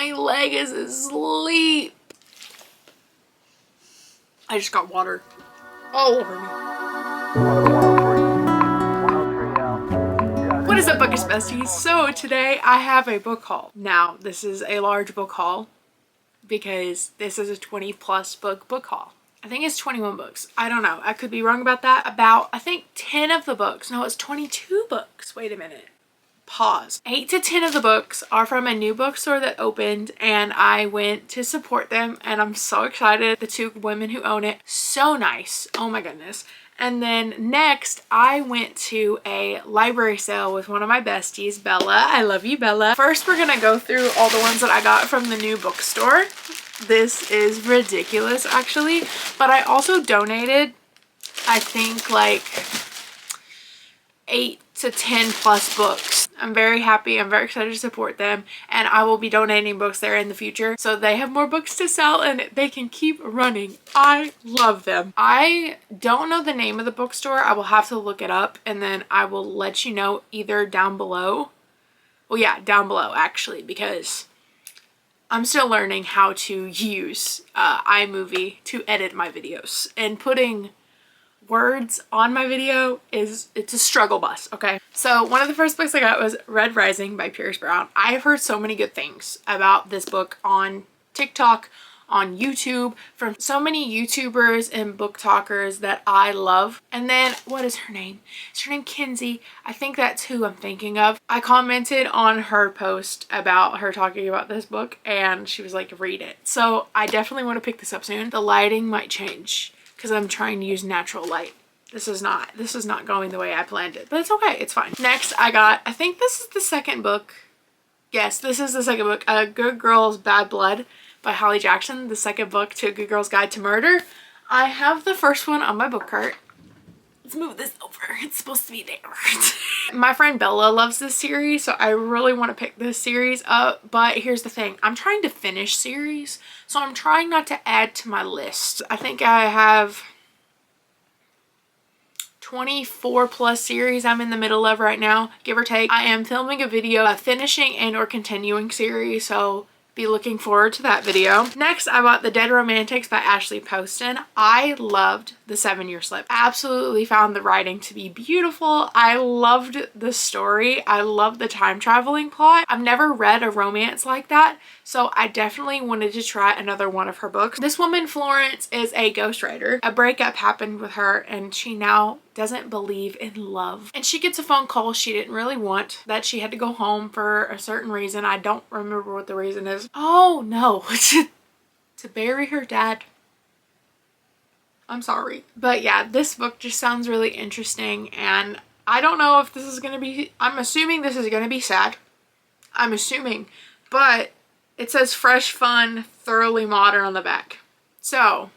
My leg is asleep. I just got water all over me. What is up, Bookish Besties? So today I have a book haul. Now, this is a large book haul because this is a 20+ book haul. I think it's 21 books. I don't know. I could be wrong about that. About, I think 10 of the books. No, it's 22 books. Wait a minute. Pause. 8 to 10 of the books are from a new bookstore that opened, and I went to support them, and I'm so excited. The two women who own it, so nice. Oh my goodness. And then next, I went to a library sale with one of my besties, Bella. I love you, Bella. First, we're gonna go through all the ones that I got from the new bookstore. This is ridiculous, actually. But I also donated, I think, like 8 to 10+ books. I'm very happy. I'm very excited to support them, and I will be donating books there in the future so they have more books to sell and they can keep running. I love them. I don't know the name of the bookstore. I will have to look it up, and then I will let you know either down below. Well, yeah, down below actually, because I'm still learning how to use iMovie to edit my videos, and putting words on my video it's a struggle bus, okay? So one of the first books I got was Red Rising by Pierce Brown. I have heard so many good things about this book on TikTok, on YouTube, from so many YouTubers and book talkers that I love. And then, what is her name? Is her name Kinsey? I think that's who I'm thinking of. I commented on her post about her talking about this book, and she was like, read it. So I definitely want to pick this up soon. The lighting might change because I'm trying to use natural light. This is not going the way I planned it, but it's okay, it's fine. Next, I got, I think this is the second book. Yes, this is the second book, A Good Girl's Bad Blood by Holly Jackson, the second book to A Good Girl's Guide to Murder. I have the first one on my book cart. Let's move this over. It's supposed to be there. My friend Bella loves this series, so I really want to pick this series up. But here's the thing. I'm trying to finish series, so I'm trying not to add to my list. I think I have 24+ series I'm in the middle of right now, give or take. I am filming a video, a finishing and or continuing series, so be looking forward to that video. Next, I bought The Dead Romantics by Ashley Poston. I loved The 7-Year Slip. Absolutely found the writing to be beautiful. I loved the story. I loved the time traveling plot. I've never read a romance like that, so I definitely wanted to try another one of her books. This woman, Florence, is a ghostwriter. A breakup happened with her, and she now doesn't believe in love. And she gets a phone call she didn't really want, that she had to go home for a certain reason. I don't remember what the reason is. Oh no, to bury her dad. I'm sorry. But yeah, this book just sounds really interesting, and I don't know if this is gonna be, I'm assuming this is gonna be sad. I'm assuming. But it says fresh, fun, thoroughly modern on the back. So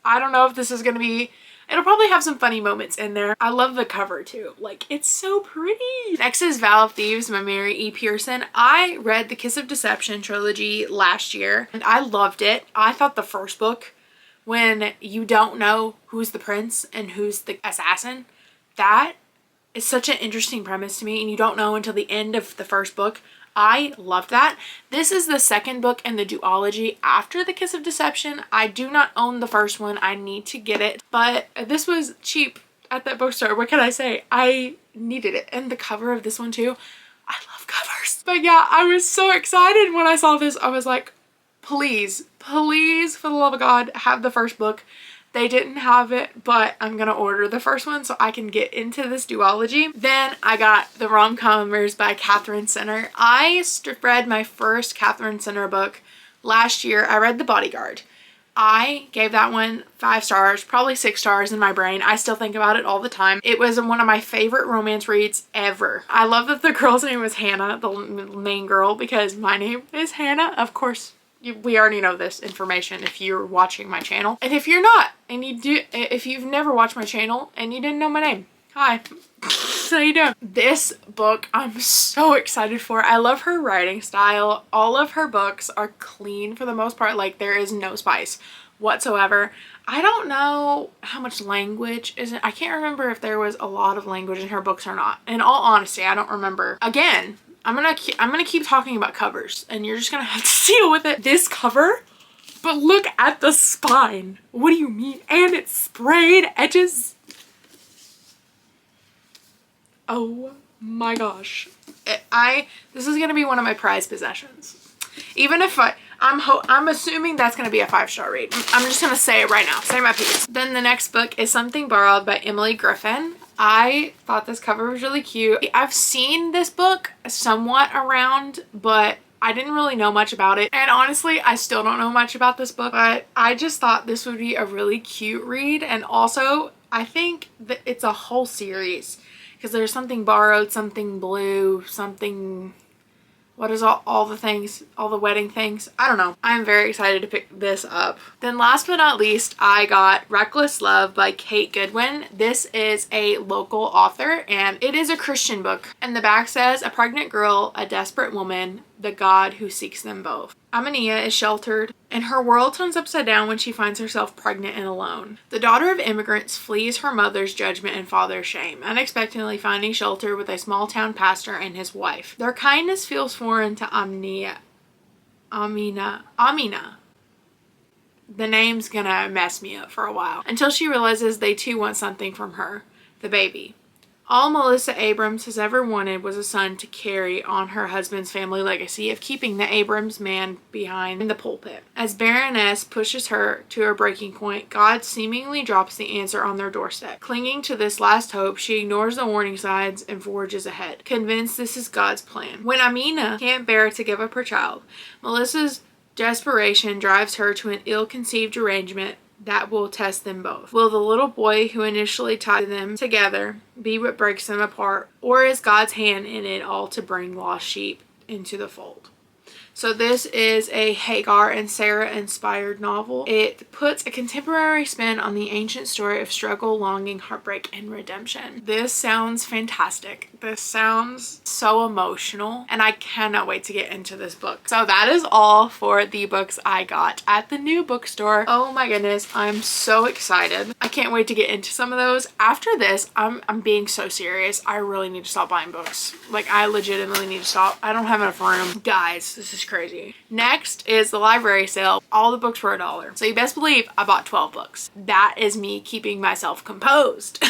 I don't know if this is gonna be, it'll probably have some funny moments in there. I love the cover too. Like, it's so pretty. Next is Vow of Thieves by Mary E. Pearson. I read the Kiss of Deception trilogy last year, and I loved it. I thought the first book, when you don't know who's the prince and who's the assassin, that is such an interesting premise to me, and you don't know until the end of the first book. I loved that. This is the second book in the duology after The Kiss of Deception. I do not own the first one. I need to get it, but this was cheap at that bookstore. What can I say? I needed it. And the cover of this one too. I love covers. But yeah, I was so excited when I saw this. I was like, please, please, for the love of God, have the first book. They didn't have it, but I'm gonna order the first one so I can get into this duology. Then I got The Rom-Commers by Catherine Center. I read my first Catherine Center book last year. I read The Bodyguard. I gave that one 5 stars, probably 6 stars in my brain. I still think about it all the time. It was one of my favorite romance reads ever. I love that the girl's name was Hannah, the main girl, because my name is Hannah. Of course, we already know this information if you're watching my channel. And if you're not, and if you've never watched my channel and you didn't know my name, hi. How you doing? This book I'm so excited for. I love her writing style. All of her books are clean for the most part. Like, there is no spice whatsoever. I don't know how much language is in, I can't remember if there was a lot of language in her books or not. In all honesty, I don't remember. Again, I'm gonna keep talking about covers and you're just gonna have to deal with it. This cover, but look at the spine. What do you mean? And it's sprayed edges. Oh my gosh. This is gonna be one of my prized possessions. Even if I'm assuming that's gonna be a 5-star read. I'm just gonna say it right now. Say my piece. Then the next book is Something Borrowed by Emily Griffin. I thought this cover was really cute. I've seen this book somewhat around, but I didn't really know much about it. And honestly, I still don't know much about this book, but I just thought this would be a really cute read. And also, I think that it's a whole series because there's Something Borrowed, Something Blue, something... What is all the things, all the wedding things? I don't know. I'm very excited to pick this up. Then last but not least, I got Reckless Love by Kate Goodwin. This is a local author and it is a Christian book. And the back says, a pregnant girl, a desperate woman, the God who seeks them both. Amania is sheltered and her world turns upside down when she finds herself pregnant and alone. The daughter of immigrants flees her mother's judgment and father's shame, unexpectedly finding shelter with a small town pastor and his wife. Their kindness feels foreign to Amina. The name's gonna mess me up for a while, until she realizes they too want something from her, the baby. All Melissa Abrams has ever wanted was a son to carry on her husband's family legacy of keeping the Abrams man behind in the pulpit. As Baroness pushes her to her breaking point, God seemingly drops the answer on their doorstep. Clinging to this last hope, she ignores the warning signs and forges ahead, convinced this is God's plan. When Amina can't bear to give up her child, Melissa's desperation drives her to an ill-conceived arrangement that will test them both. Will the little boy who initially tied them together be what breaks them apart, or is God's hand in it all to bring lost sheep into the fold? So this is a Hagar and Sarah inspired novel. It puts a contemporary spin on the ancient story of struggle, longing, heartbreak, and redemption. This sounds fantastic. This sounds so emotional and I cannot wait to get into this book. So that is all for the books I got at the new bookstore. Oh my goodness, I'm so excited. I can't wait to get into some of those. After this, I'm being so serious. I really need to stop buying books. Like, I legitimately need to stop. I don't have enough room. Guys, this is crazy. Next is the library sale. All the books were $1. So you best believe I bought 12 books. That is me keeping myself composed.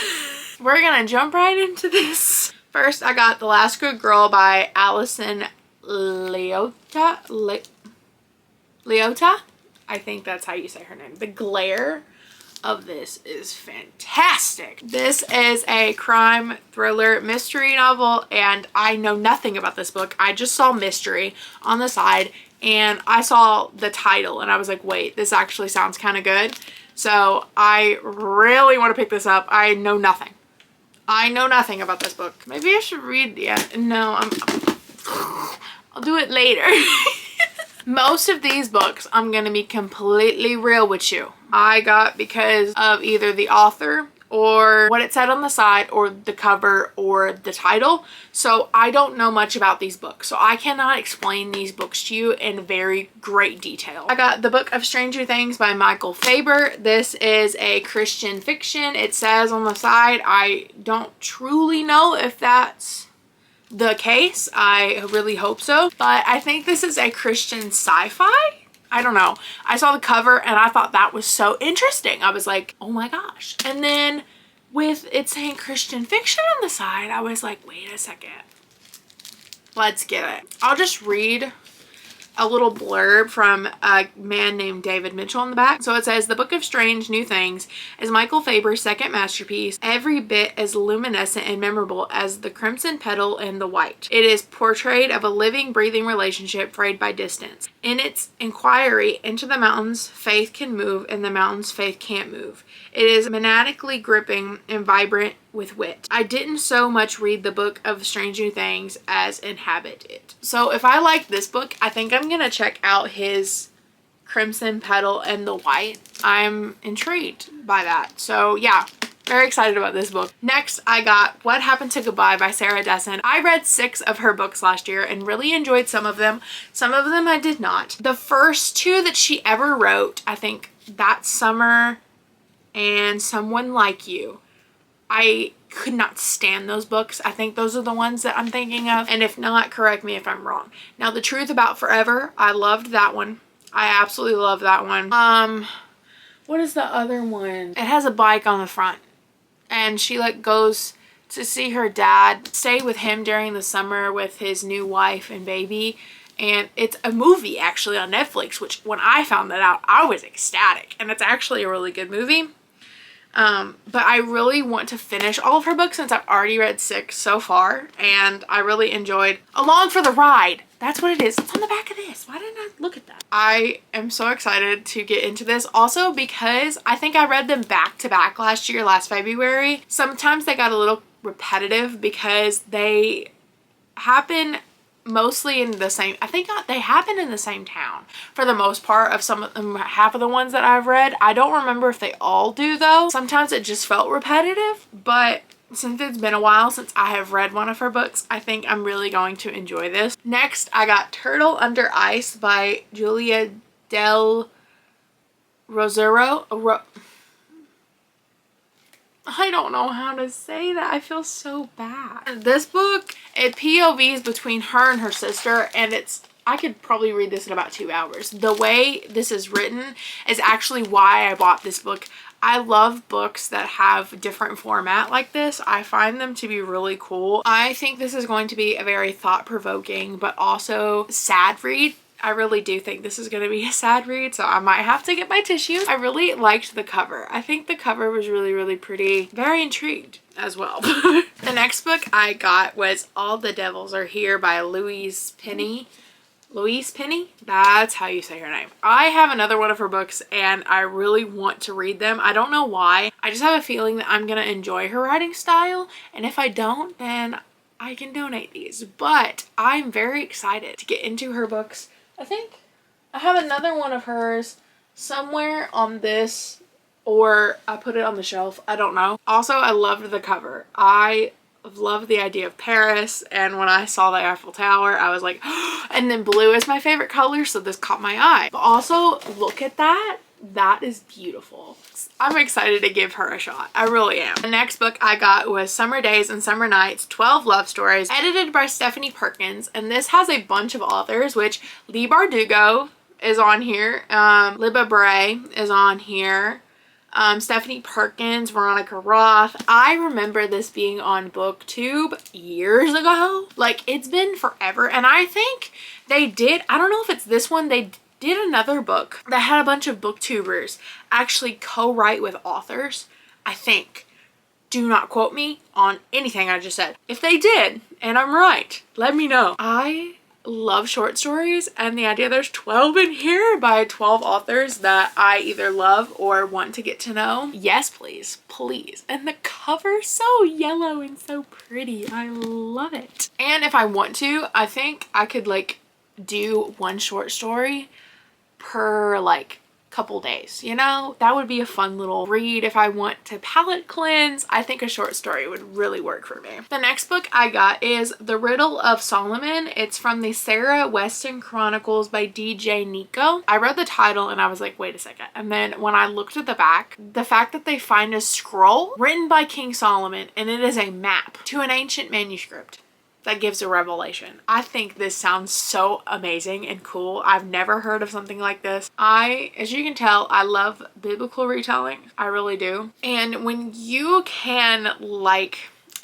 We're gonna jump right into this. First, I got The Last Good Girl by Allison Leota. Leota? I think that's how you say her name. The glare of this is fantastic. This is a crime thriller mystery novel and I know nothing about this book. I just saw mystery on the side and I saw the title and I was like, wait, this actually sounds kind of good. So I really want to pick this up. I know nothing. I know nothing about this book. Maybe I should read it. No, I'll do it later. Most of these books, I'm going to be completely real with you, I got because of either the author or what it said on the side or the cover or the title. So I don't know much about these books. So I cannot explain these books to you in very great detail. I got The Book of Stranger Things by Michael Faber. This is a Christian fiction. It says on the side. I don't truly know if that's the case. I really hope so, but I think this is a Christian sci-fi. I don't know. I saw the cover and I thought that was so interesting. I was like, oh my gosh. And then with it saying Christian fiction on the side, I was like, wait a second. Let's get it. I'll just read a little blurb from a man named David Mitchell on the back. So it says, The Book of Strange New Things is Michael Faber's second masterpiece, every bit as luminescent and memorable as the crimson petal and the white. It is portrayed of a living, breathing relationship frayed by distance. In its inquiry into the mountains, faith can move, and the mountains, faith can't move. It is maniacally gripping and vibrant with wit. I didn't so much read The Book of Strange New Things as inhabit it. So if I like this book, I think I'm gonna check out his Crimson Petal and the White. I'm intrigued by that. So yeah, very excited about this book. Next, I got What Happened to Goodbye by Sarah Dessen. I read 6 of her books last year and really enjoyed some of them. Some of them I did not. The first 2 that she ever wrote, I think That Summer and Someone Like You, I could not stand those books. I think those are the ones that I'm thinking of. And if not, correct me if I'm wrong. Now, The Truth About Forever, I loved that one. I absolutely love that one. What is the other one? It has a bike on the front. And she like goes to see her dad, stay with him during the summer with his new wife and baby. And it's a movie actually on Netflix, which when I found that out, I was ecstatic. And it's actually a really good movie. But I really want to finish all of her books since I've already read 6 so far. And I really enjoyed Along for the Ride. That's what it is. It's on the back of this. Why didn't I look at that? I am so excited to get into this. Also because I think I read them back to back last February. Sometimes they got a little repetitive because they happen mostly in the same, I think they happen in the same town for the most part of some of them, half of the ones that I've read. I don't remember if they all do though. Sometimes it just felt repetitive, but since it's been a while since I have read one of her books, I think I'm really going to enjoy this. Next, I got Turtle Under Ice by Julia Del Rosero. I don't know how to say that. I feel so bad. This book, it POVs between her and her sister, and I could probably read this in about 2 hours. The way this is written is actually why I bought this book. I love books that have different format like this. I find them to be really cool. I think this is going to be a very thought-provoking but also sad read. I really do think this is going to be a sad read, so I might have to get my tissues. I really liked the cover. I think the cover was really, really pretty. Very intrigued as well. The next book I got was All the Devils Are Here by Louise Penny. Louise Penny? That's how you say her name. I have another one of her books and I really want to read them. I don't know why. I just have a feeling that I'm going to enjoy her writing style, and if I don't, then I can donate these. But I'm very excited to get into her books. I think I have another one of hers somewhere on this, or I put it on the shelf. I don't know. Also, I loved the cover. I love the idea of Paris, and when I saw the Eiffel Tower I was like, oh, and then blue is my favorite color, so this caught my eye. But also look at that. That is beautiful. I'm excited to give her a shot. I really am. The next book I got was Summer Days and Summer Nights, 12 Love Stories, edited by Stephanie Perkins. And this has a bunch of authors, which Leigh Bardugo is on here. Libba Bray is on here. Stephanie Perkins, Veronica Roth. I remember this being on BookTube years ago. Like, it's been forever. And I think they did, I don't know if it's this one, they did another book that had a bunch of booktubers actually co-write with authors, I think. Do not quote me on anything I just said. If they did, and I'm right, let me know. I love short stories, and the idea there's 12 in here by 12 authors that I either love or want to get to know. Yes, please. Please. And the cover's so yellow and so pretty. I love it. And if I want to, I think I could like do one short story per like couple days, you know? That would be a fun little read if I want to palate cleanse. I think a short story would really work for me. The next book I got is The Riddle of Solomon. It's from the Sarah Weston Chronicles by DJ Nico. I read the title and I was like, wait a second. And then when I looked at the back, the fact that they find a scroll written by King Solomon, and it is a map to an ancient manuscript that gives a revelation. I think this sounds so amazing and cool. I've never heard of something like this. As you can tell, I love biblical retelling. I really do. And when you can, like,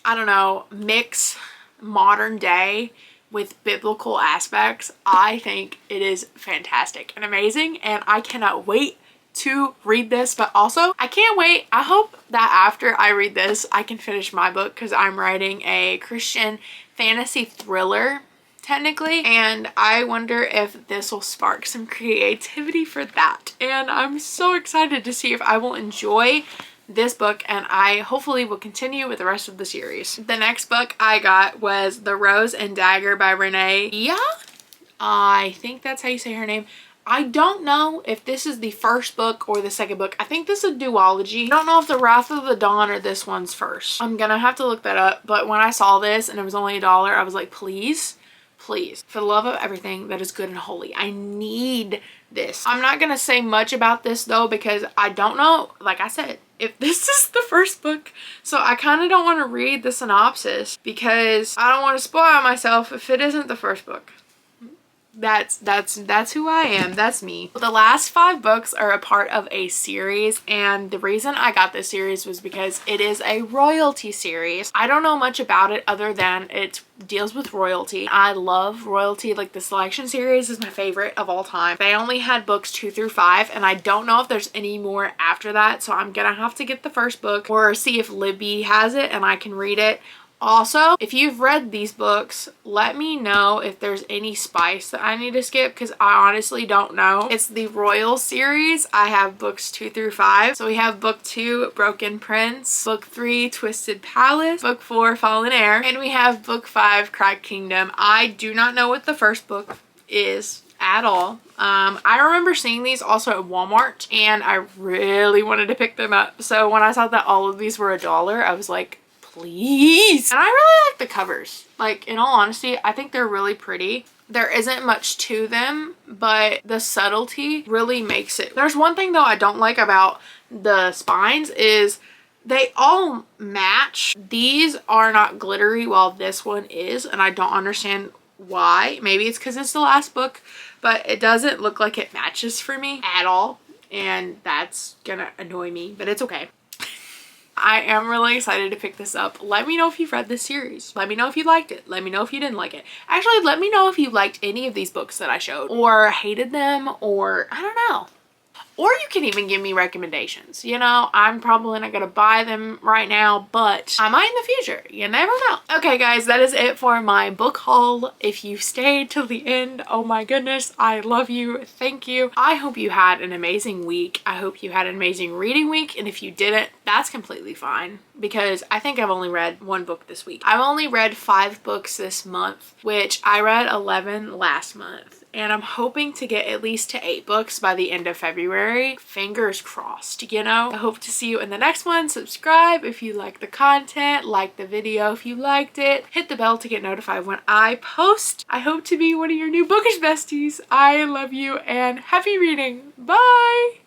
I don't know, mix modern day with biblical aspects, I think it is fantastic and amazing, and I cannot wait to read this. But also I can't wait. I hope that after I read this I can finish my book, because I'm writing a Christian fantasy thriller technically, and I wonder if this will spark some creativity for that, and I'm so excited to see if I will enjoy this book, and I hopefully will continue with the rest of the series. The next book I got was The Rose and Dagger by Renee. Yeah, I think that's how you say her name. I don't know if this is the first book or the second book. I think this is a duology. I don't know if The Wrath of the Dawn or this one's first. I'm gonna have to look that up. But when I saw this and it was only $1, I was like, please, please, for the love of everything that is good and holy, I need this. I'm not gonna say much about this though, because I don't know. Like I said, if this is the first book. So I kind of don't want to read the synopsis because I don't want to spoil myself if it isn't the first book. That's who I am. That's me. The last 5 books are a part of a series, and the reason I got this series was because it is a royalty series. I don't know much about it other than it deals with royalty. I love royalty. Like, the Selection series is my favorite of all time. They only had books 2 through 5, and I don't know if there's any more after that, so I'm gonna have to get the first book or see if Libby has it and I can read it. Also, if you've read these books, let me know if there's any spice that I need to skip, because I honestly don't know. It's the Royal series. I have books 2 through 5. So we have book 2, Broken Prince, book 3, Twisted Palace, book 4, Fallen Heir, and we have book 5, Cracked Kingdom. I do not know what the first book is at all. I remember seeing these also at Walmart, and I really wanted to pick them up. So when I saw that all of these were $1, I was like, please. And I really like the covers. Like, in all honesty, I think they're really pretty. There isn't much to them, but the subtlety really makes it. There's one thing though I don't like about the spines is they all match. These are not glittery while this one is, and I don't understand why. Maybe it's because it's the last book, but it doesn't look like it matches for me at all, and that's gonna annoy me, but it's okay. I am really excited to pick this up. Let me know if you've read this series. Let me know if you liked it. Let me know if you didn't like it. Actually, let me know if you liked any of these books that I showed or hated them, or I don't know. Or you can even give me recommendations. You know, I'm probably not going to buy them right now, but I might in the future. You never know. Okay, guys, that is it for my book haul. If you stayed till the end, oh my goodness, I love you. Thank you. I hope you had an amazing week. I hope you had an amazing reading week. And if you didn't, that's completely fine, because I think I've only read 1 book this week. I've only read 5 books this month, which I read 11 last month. And I'm hoping to get at least to 8 books by the end of February. Fingers crossed, you know? I hope to see you in the next one. Subscribe if you like the content. Like the video if you liked it. Hit the bell to get notified when I post. I hope to be one of your new bookish besties. I love you and happy reading. Bye!